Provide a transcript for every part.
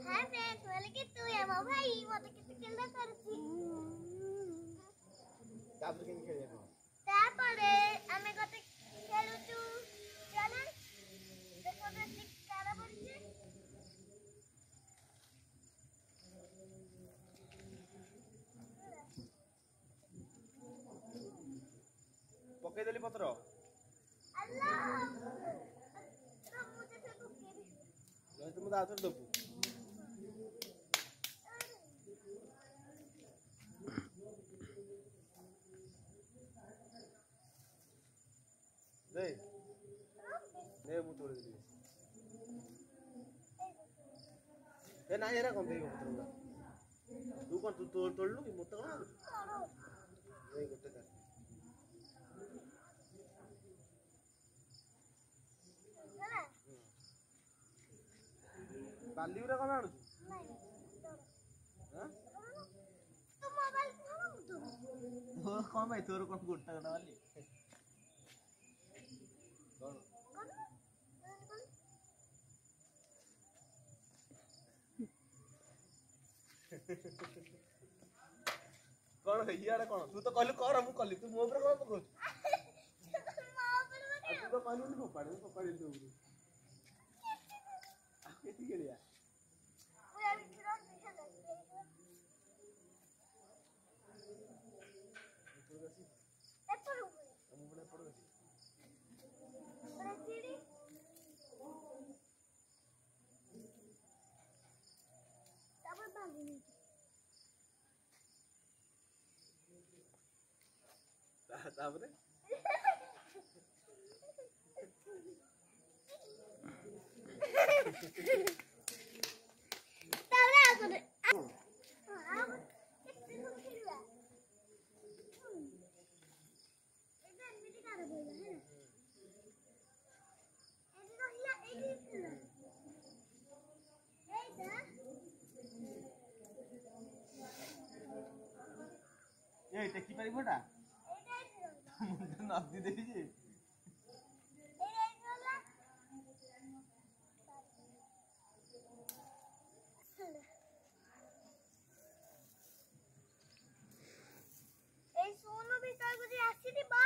hi friends बोले कि तू है मो भाई मते किते खेलदा करछि तापर केन खेले को तापरे आमे गते खेलुचु चल देखो तो शिकार पड़छि पके देली पत्र अल्लाह तो मुझे से कुके लय तुम आथर दबु ने मु तोड़ देली ए ना एरा कोन देबो पत्र तू कोन तू तोड़लु कि मत कोन ए गोटे का बाली उरा कोन आनु हां तू मोबाइल फोन तू हो कोन भाई तोर कोन गोटा गडा वाली कोन कोन है यार कोन तू तो कहलु कर मु कहली तू मो ऊपर कोन पकौ तू तो कहलु नि पपाड़ी दे ऊपर केती गेलिया तापरे ए टेकी परिबोटा मुझे नदी देबी जे ए सोनो भीतर को जे आसी दिबा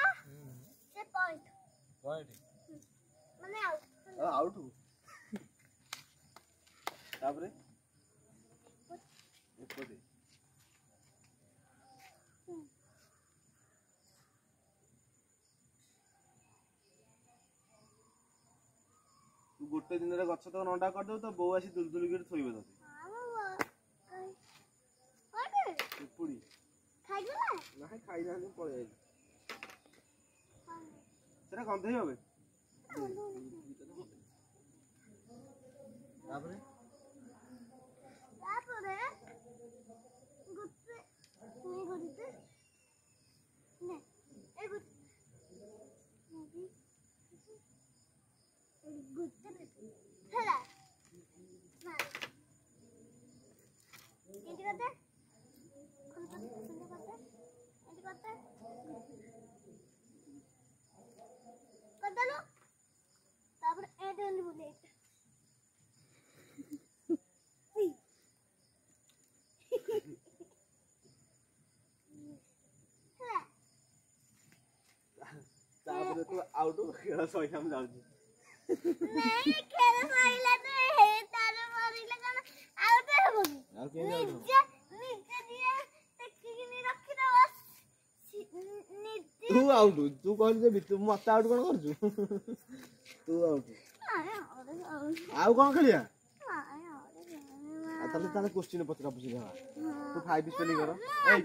से पॉइंट माने आउट तापरे एको दे तू गोटे दिन रे गछ तो नंडा कर दो तो बो आसी दुलदुली के थोइबे तते पुड़ी खाइ गला नाही खाइ ना पळे आइ तेरा गंधई होबे तापरे गुत्ते नहीं गुत्ते ने ए गुत्ते हेला इंटी करते इंटी करते कर दलो तापर एडन बोले तापरे तू आउट खेला सही हम जाउ नहीं खेल मारिला तो हे तारे मारिला कना आउट हो गई आ के जाउ नीचे दिए टक्की नहीं रखी ना बस नीचे तू आउट तू कहली जे तू मत आउट कोन करजु तू आउट आउ कोन खेलिया आ तले क्वेश्चन पत्रा पूछि देबा तू 5 स्पेलिंग कर ए